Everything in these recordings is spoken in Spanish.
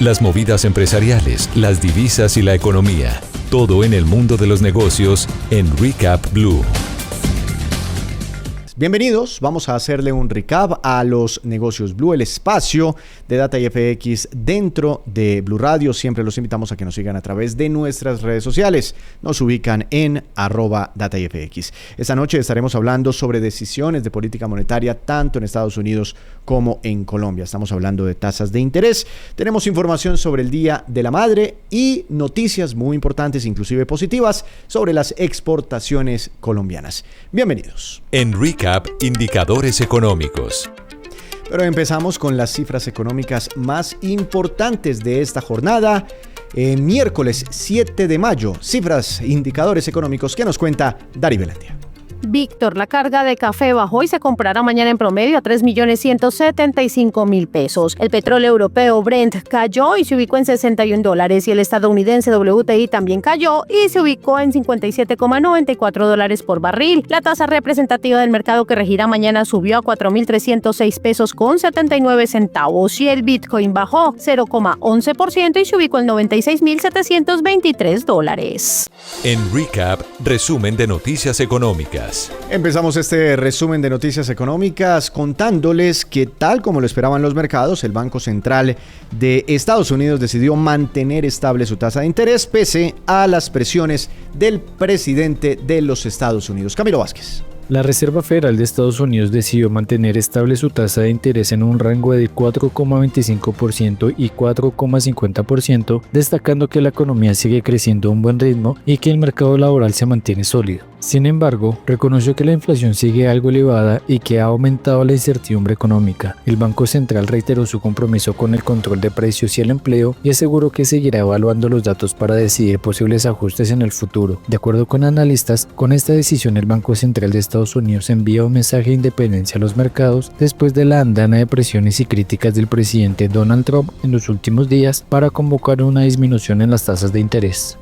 las movidas empresariales, las divisas y la economía. Todo en el mundo de los negocios en Recap Blue. Bienvenidos, vamos a hacerle un recap a los negocios Blue, el espacio de Data y FX dentro de Blue Radio. Siempre los invitamos a que nos sigan a través de nuestras redes sociales. Nos ubican en @DataYFX. Esta noche estaremos hablando sobre decisiones de política monetaria tanto en Estados Unidos como en Colombia. Estamos hablando de tasas de interés. Tenemos información sobre el Día de la Madre y noticias muy importantes, inclusive positivas, sobre las exportaciones colombianas. Bienvenidos. En Recap, indicadores económicos. Pero empezamos con las cifras económicas más importantes de esta jornada. Miércoles 7 de mayo, cifras, indicadores económicos que nos cuenta Dari Belandia. Víctor, la carga de café bajó y se comprará mañana en promedio a 3.175.000 pesos. El petróleo europeo Brent cayó y se ubicó en $61 y el estadounidense WTI también cayó y se ubicó en $57,94 por barril. La tasa representativa del mercado que regirá mañana subió a 4.306 pesos con 79 centavos y el Bitcoin bajó 0,11% y se ubicó en $96.723. En Recap, resumen de noticias económicas. Empezamos este resumen de noticias económicas contándoles que, tal como lo esperaban los mercados, el Banco Central de Estados Unidos decidió mantener estable su tasa de interés pese a las presiones del presidente de los Estados Unidos, Camilo Vázquez. La Reserva Federal de Estados Unidos decidió mantener estable su tasa de interés en un rango de 4,25% y 4,50%, destacando que la economía sigue creciendo a un buen ritmo y que el mercado laboral se mantiene sólido. Sin embargo, reconoció que la inflación sigue algo elevada y que ha aumentado la incertidumbre económica. El Banco Central reiteró su compromiso con el control de precios y el empleo y aseguró que seguirá evaluando los datos para decidir posibles ajustes en el futuro. De acuerdo con analistas, con esta decisión el Banco Central de Estados Unidos envía un mensaje de independencia a los mercados después de la andana de presiones y críticas del presidente Donald Trump en los últimos días para convocar una disminución en las tasas de interés.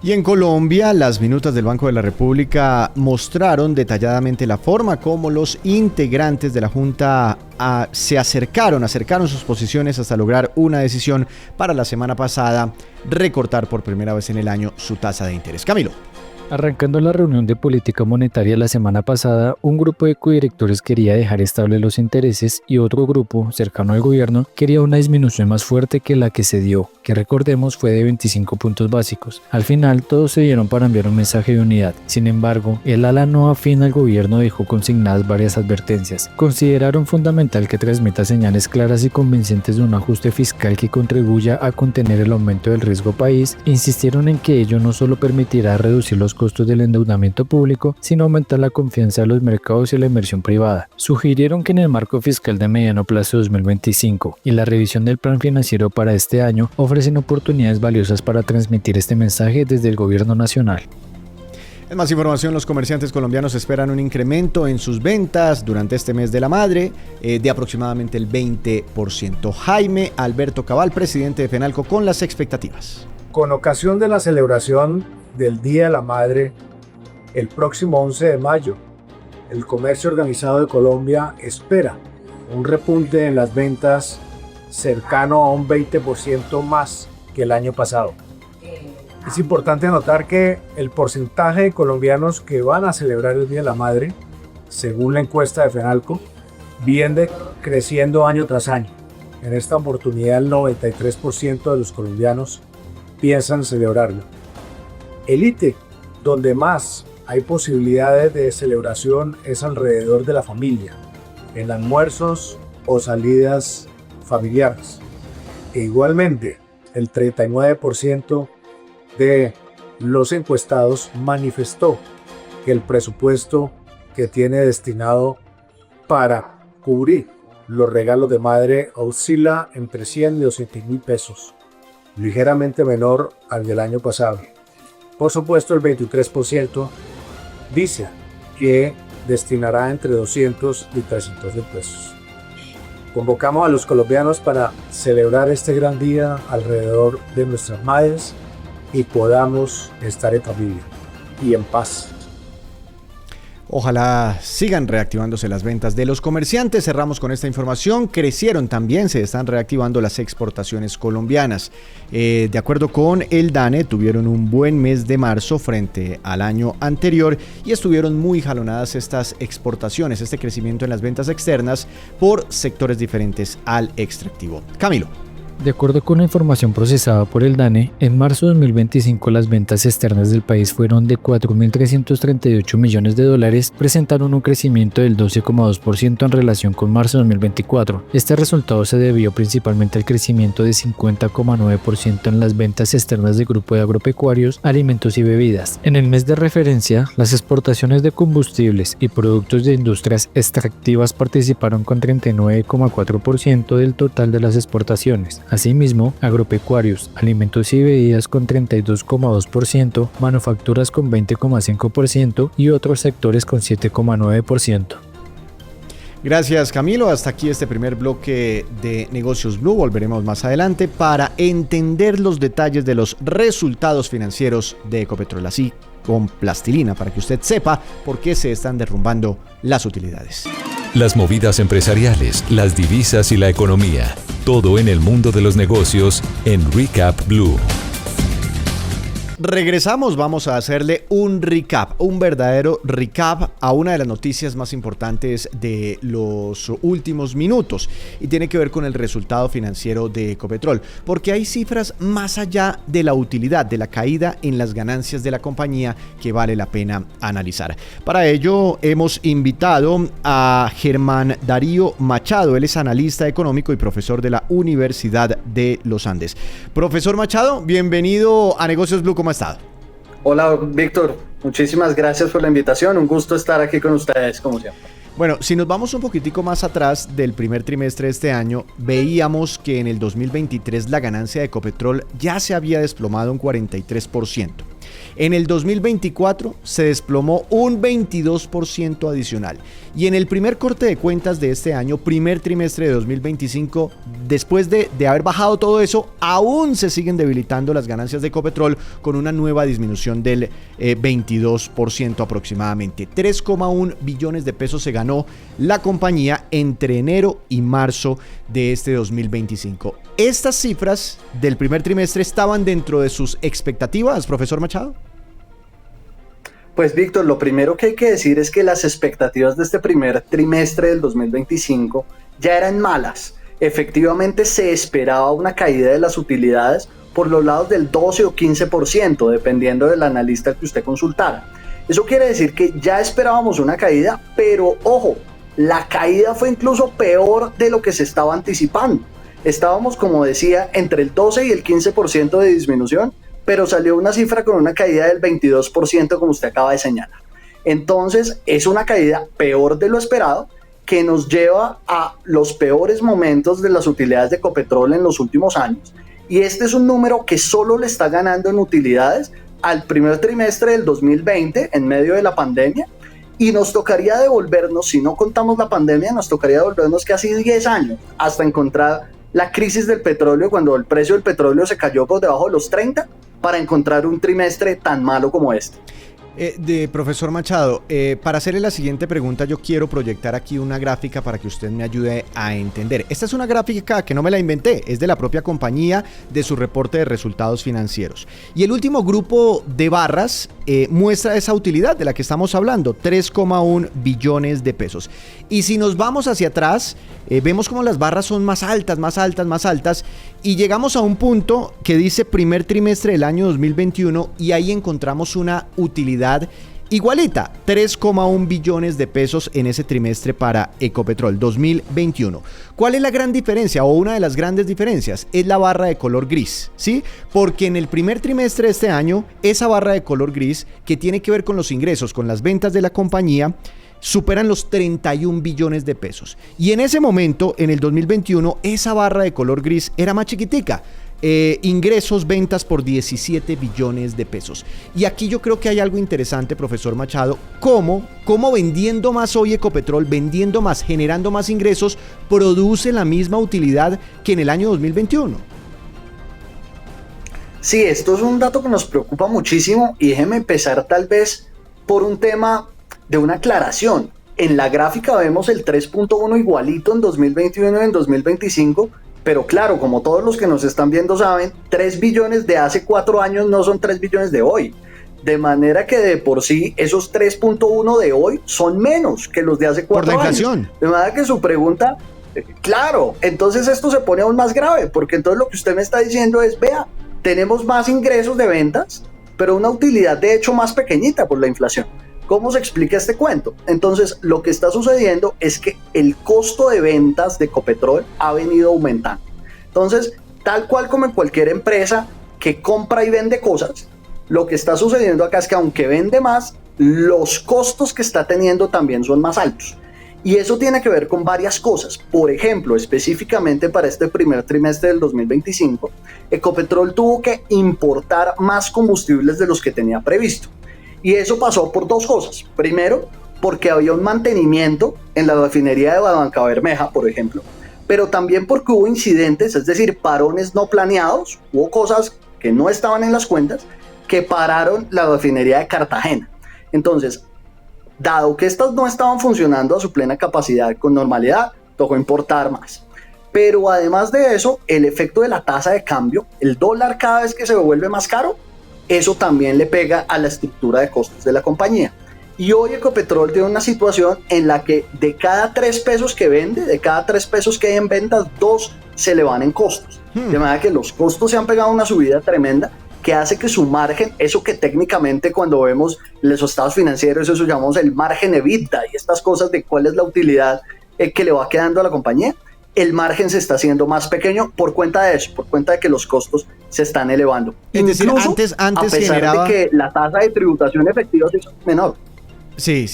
Y en Colombia, las minutas del Banco de la República mostraron detalladamente la forma como los integrantes de la Junta se acercaron sus posiciones hasta lograr una decisión para la semana pasada recortar por primera vez en el año su tasa de interés. Camilo. Arrancando la reunión de política monetaria la semana pasada, un grupo de codirectores quería dejar estables los intereses y otro grupo, cercano al gobierno, quería una disminución más fuerte que la que se dio, que recordemos fue de 25 puntos básicos. Al final, todos se dieron para enviar un mensaje de unidad. Sin embargo, el ala no afín al gobierno dejó consignadas varias advertencias. Consideraron fundamental que transmita señales claras y convincentes de un ajuste fiscal que contribuya a contener el aumento del riesgo país. Insistieron en que ello no solo permitirá reducir los costos del endeudamiento público, sino aumentar la confianza de los mercados y la inversión privada. Sugirieron que en el marco fiscal de mediano plazo 2025 y la revisión del plan financiero para este año ofrecen oportunidades valiosas para transmitir este mensaje desde el gobierno nacional. En más información, los comerciantes colombianos esperan un incremento en sus ventas durante este mes de la madre de aproximadamente el 20%. Jaime Alberto Cabal, presidente de FENALCO, con las expectativas. Con ocasión de la celebración del Día de la Madre, el próximo 11 de mayo, el comercio organizado de Colombia espera un repunte en las ventas cercano a un 20% más que el año pasado. Es importante notar que el porcentaje de colombianos que van a celebrar el Día de la Madre, según la encuesta de FENALCO, viene creciendo año tras año. En esta oportunidad, el 93% de los colombianos piensan celebrarlo. El ítem donde más hay posibilidades de celebración es alrededor de la familia, en almuerzos o salidas familiares. E igualmente, el 39% de los encuestados manifestó que el presupuesto que tiene destinado para cubrir los regalos de madre oscila entre 100 y 200.000 pesos, ligeramente menor al del año pasado. Por supuesto, el 23% dice que destinará entre 200 y 300.000 pesos. Convocamos a los colombianos para celebrar este gran día alrededor de nuestras madres y podamos estar en familia y en paz. Ojalá sigan reactivándose las ventas de los comerciantes. Cerramos con esta información. Crecieron también, se están reactivando las exportaciones colombianas. De acuerdo con el DANE, tuvieron un buen mes de marzo frente al año anterior y estuvieron muy jalonadas estas exportaciones, este crecimiento en las ventas externas por sectores diferentes al extractivo. Camilo. De acuerdo con la información procesada por el DANE, en marzo de 2025 las ventas externas del país fueron de 4.338 millones de dólares, presentaron un crecimiento del 12,2% en relación con marzo de 2024. Este resultado se debió principalmente al crecimiento de 50,9% en las ventas externas del grupo de agropecuarios, alimentos y bebidas. En el mes de referencia, las exportaciones de combustibles y productos de industrias extractivas participaron con 39,4% del total de las exportaciones. Asimismo, agropecuarios, alimentos y bebidas con 32,2%, manufacturas con 20,5% y otros sectores con 7,9%. Gracias, Camilo. Hasta aquí este primer bloque de Negocios Blue. Volveremos más adelante para entender los detalles de los resultados financieros de Ecopetrol, así con plastilina, para que usted sepa por qué se están derrumbando las utilidades. Las movidas empresariales, las divisas y la economía. Todo en el mundo de los negocios en Recap Blue. Regresamos, vamos a hacerle un recap, un verdadero recap a una de las noticias más importantes de los últimos minutos y tiene que ver con el resultado financiero de Ecopetrol, porque hay cifras más allá de la utilidad, de la caída en las ganancias de la compañía que vale la pena analizar. Para ello hemos invitado a Germán Darío Machado, él es analista económico y profesor de la Universidad de los Andes. Profesor Machado, bienvenido a Negocios Blue, ¿cómo ha estado? Hola, Víctor, muchísimas gracias por la invitación, un gusto estar aquí con ustedes, como siempre. Bueno, si nos vamos un poquitico más atrás del primer trimestre de este año, veíamos que en el 2023 la ganancia de Ecopetrol ya se había desplomado un 43%. En el 2024 se desplomó un 22% adicional. Y en el primer corte de cuentas de este año, primer trimestre de 2025, después de haber bajado todo eso, aún se siguen debilitando las ganancias de Ecopetrol con una nueva disminución del 22% aproximadamente. 3,1 billones de pesos se ganó la compañía entre enero y marzo de este 2025. ¿Estas cifras del primer trimestre estaban dentro de sus expectativas, profesor Machado? Pues Víctor, lo primero que hay que decir es que las expectativas de este primer trimestre del 2025 ya eran malas. Efectivamente se esperaba una caída de las utilidades por los lados del 12 o 15%, dependiendo del analista que usted consultara. Eso quiere decir que ya esperábamos una caída, pero ojo, la caída fue incluso peor de lo que se estaba anticipando. Estábamos, como decía, entre el 12 y el 15% de disminución, pero salió una cifra con una caída del 22%, como usted acaba de señalar. Entonces, es una caída peor de lo esperado, que nos lleva a los peores momentos de las utilidades de Ecopetrol en los últimos años. Y este es un número que solo le está ganando en utilidades al primer trimestre del 2020, en medio de la pandemia, y nos tocaría devolvernos, si no contamos la pandemia, nos tocaría devolvernos casi 10 años hasta encontrar la crisis del petróleo, cuando el precio del petróleo se cayó por debajo de los 30, para encontrar un trimestre tan malo como este. Profesor Machado, para hacerle la siguiente pregunta, yo quiero proyectar aquí una gráfica para que usted me ayude a entender. Esta es una gráfica que no me la inventé, es de la propia compañía, de su reporte de resultados financieros. Y el último grupo de barras muestra esa utilidad de la que estamos hablando, 3,1 billones de pesos. Y si nos vamos hacia atrás, vemos como las barras son más altas, más altas, más altas, y llegamos a un punto que dice primer trimestre del año 2021 y ahí encontramos una utilidad igualita, 3,1 billones de pesos en ese trimestre para Ecopetrol 2021. ¿Cuál es la gran diferencia o una de las grandes diferencias? Es la barra de color gris, ¿sí? Porque en el primer trimestre de este año, esa barra de color gris que tiene que ver con los ingresos, con las ventas de la compañía, superan los 31 billones de pesos. Y en ese momento, en el 2021, esa barra de color gris era más chiquitica. Ingresos, ventas por 17 billones de pesos. Y aquí yo creo que hay algo interesante, profesor Machado, cómo vendiendo más hoy Ecopetrol, vendiendo más, generando más ingresos, produce la misma utilidad que en el año 2021. Sí, esto es un dato que nos preocupa muchísimo y déjeme empezar tal vez por un tema de una aclaración. En la gráfica vemos el 3.1 igualito en 2021 y en 2025, pero claro, como todos los que nos están viendo saben, 3 billones de hace 4 años no son 3 billones de hoy. De manera que de por sí esos 3.1 de hoy son menos que los de hace 4 años. Por la inflación. De manera que su pregunta, claro, entonces esto se pone aún más grave, porque entonces lo que usted me está diciendo es, vea, tenemos más ingresos de ventas, pero una utilidad de hecho más pequeñita por la inflación. ¿Cómo se explica este cuento? Entonces, lo que está sucediendo es que el costo de ventas de Ecopetrol ha venido aumentando. Entonces, tal cual como en cualquier empresa que compra y vende cosas, lo que está sucediendo acá es que aunque vende más, los costos que está teniendo también son más altos. Y eso tiene que ver con varias cosas. Por ejemplo, específicamente para este primer trimestre del 2025, Ecopetrol tuvo que importar más combustibles de los que tenía previsto. Y eso pasó por 2 cosas. Primero, porque había un mantenimiento en la refinería de Barranca Bermeja, por ejemplo, pero también porque hubo incidentes, es decir, parones no planeados, hubo cosas que no estaban en las cuentas, que pararon la refinería de Cartagena. Entonces, dado que estas no estaban funcionando a su plena capacidad con normalidad, tocó importar más. Pero además de eso, el efecto de la tasa de cambio, el dólar cada vez que se vuelve más caro, eso también le pega a la estructura de costos de la compañía. Y hoy Ecopetrol tiene una situación en la que de cada 3 pesos que vende, de cada 3 pesos que hay en ventas, 2 se le van en costos. De manera que los costos se han pegado una subida tremenda que hace que su margen, eso que técnicamente cuando vemos los estados financieros, eso llamamos el margen EBITDA y estas cosas de cuál es la utilidad que le va quedando a la compañía, el margen se está haciendo más pequeño por cuenta de eso, por cuenta de que los costos se están elevando. Es decir, antes a pesar generaba... de que la tasa de tributación efectiva es menor. Sí.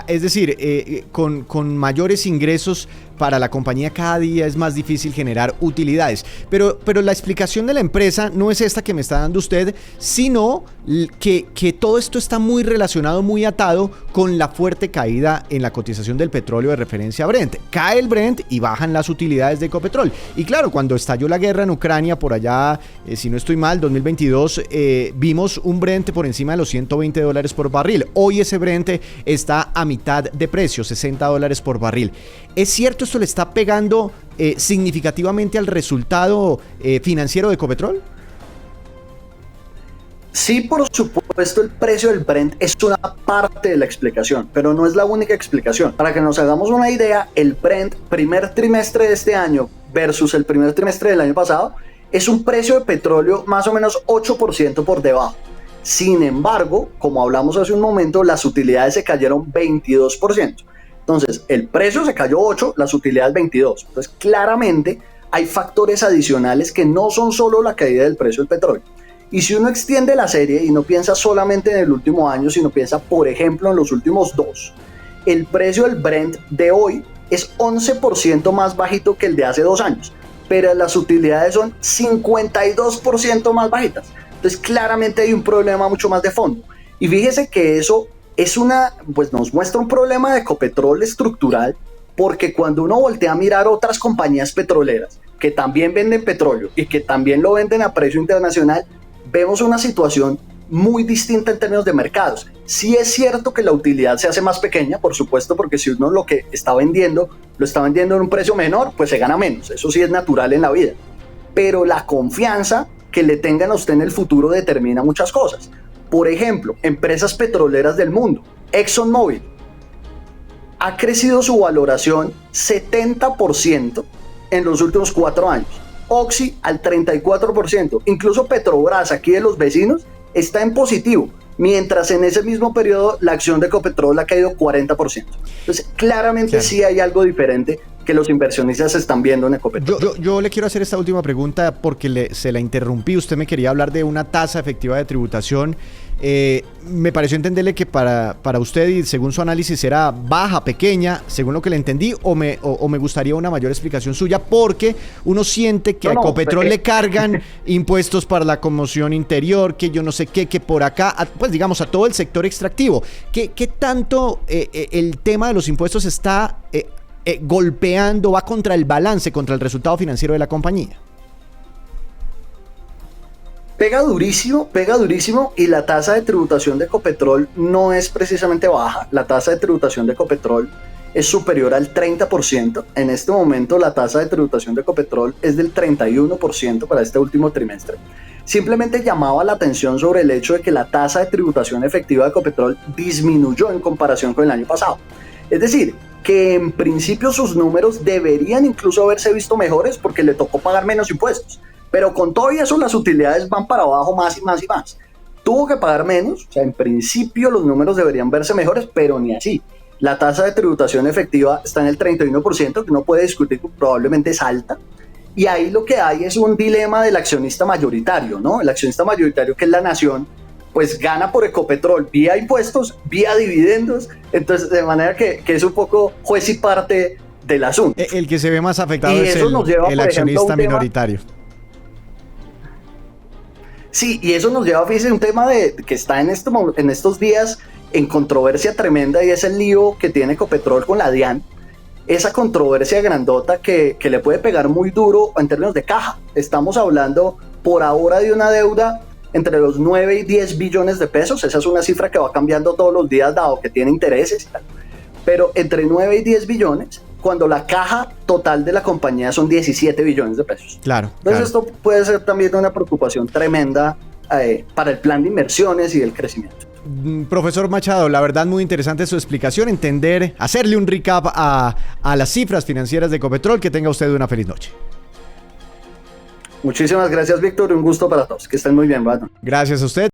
Es decir, con mayores ingresos para la compañía cada día es más difícil generar utilidades. Pero la explicación de la empresa no es esta que me está dando usted, sino que todo esto está muy relacionado, muy atado con la fuerte caída en la cotización del petróleo de referencia Brent. Cae el Brent y bajan las utilidades de Ecopetrol. Y claro, cuando estalló la guerra en Ucrania, por allá, si no estoy mal, 2022, vimos un Brent por encima de los $120 por barril. Hoy ese Brent está a mitad de precio, $60 por barril. ¿Es cierto esto le está pegando significativamente al resultado financiero de Ecopetrol? Sí, por supuesto, el precio del Brent es una parte de la explicación, pero no es la única explicación. Para que nos hagamos una idea, el Brent primer trimestre de este año versus el primer trimestre del año pasado es un precio de petróleo más o menos 8% por debajo. Sin embargo, como hablamos hace un momento, las utilidades se cayeron 22%. Entonces, el precio se cayó 8, las utilidades 22. Entonces, claramente hay factores adicionales que no son solo la caída del precio del petróleo. Y si uno extiende la serie y no piensa solamente en el último año, sino piensa, por ejemplo, en los últimos 2, el precio del Brent de hoy es 11% más bajito que el de hace 2 años, pero las utilidades son 52% más bajitas. Entonces, claramente hay un problema mucho más de fondo. Y fíjese que eso es pues nos muestra un problema de Ecopetrol estructural, porque cuando uno voltea a mirar otras compañías petroleras que también venden petróleo y que también lo venden a precio internacional, vemos una situación muy distinta en términos de mercados. Sí es cierto que la utilidad se hace más pequeña, por supuesto, porque si uno lo que está vendiendo, lo está vendiendo en un precio menor, pues se gana menos. Eso sí es natural en la vida. Pero la confianza que le tengan a usted en el futuro determina muchas cosas. Por ejemplo, empresas petroleras del mundo. ExxonMobil ha crecido su valoración 70% en los últimos 4 años. Oxy al 34%. Incluso Petrobras, aquí de los vecinos, está en positivo, mientras en ese mismo periodo la acción de Ecopetrol ha caído 40%. Entonces, claramente sí hay algo diferente que los inversionistas están viendo en Ecopetrol. Yo le quiero hacer esta última pregunta porque se la interrumpí. Usted me quería hablar de una tasa efectiva de tributación. Me pareció entenderle que para usted, y según su análisis, era baja, pequeña, según lo que le entendí, o me gustaría una mayor explicación suya, porque uno siente que a Ecopetrol le cargan impuestos para la conmoción interior, que yo no sé qué, que por acá, pues digamos, a todo el sector extractivo. ¿Qué tanto el tema de los impuestos está golpeando, va contra el balance, contra el resultado financiero de la compañía? pega durísimo y la tasa de tributación de Ecopetrol no es precisamente baja. La tasa de tributación de Ecopetrol es superior al 30%. En este momento la tasa de tributación de Ecopetrol es del 31% para este último trimestre. Simplemente llamaba la atención sobre el hecho de que la tasa de tributación efectiva de Ecopetrol disminuyó en comparación con el año pasado. Es decir, que en principio sus números deberían incluso haberse visto mejores porque le tocó pagar menos impuestos. Pero con todo eso las utilidades van para abajo más y más y más. Tuvo que pagar menos, o sea, en principio los números deberían verse mejores, pero ni así. La tasa de tributación efectiva está en el 31%, que uno puede discutir que probablemente es alta. Y ahí lo que hay es un dilema del accionista mayoritario, ¿no? El accionista mayoritario, que es la nación, pues gana por Ecopetrol vía impuestos, vía dividendos. Entonces, de manera que es un poco juez y parte del asunto. El que se ve más afectado Y es eso nos lleva, el por ejemplo, a accionista un tema- minoritario. Sí, y eso nos lleva, fíjese, un tema que está en estos días en controversia tremenda, y es el lío que tiene Ecopetrol con la DIAN. Esa controversia grandota que le puede pegar muy duro en términos de caja. Estamos hablando por ahora de una deuda entre los 9 y 10 billones de pesos. Esa es una cifra que va cambiando todos los días, dado que tiene intereses y tal. Pero entre 9 y 10 billones, cuando la caja total de la compañía son 17 billones de pesos. Claro. Entonces esto puede ser también una preocupación tremenda para el plan de inversiones y el crecimiento. Profesor Machado, la verdad muy interesante su explicación, entender, hacerle un recap a las cifras financieras de Ecopetrol. Que tenga usted una feliz noche. Muchísimas gracias, Víctor, un gusto para todos. Que estén muy bien, ¿verdad? Gracias a usted.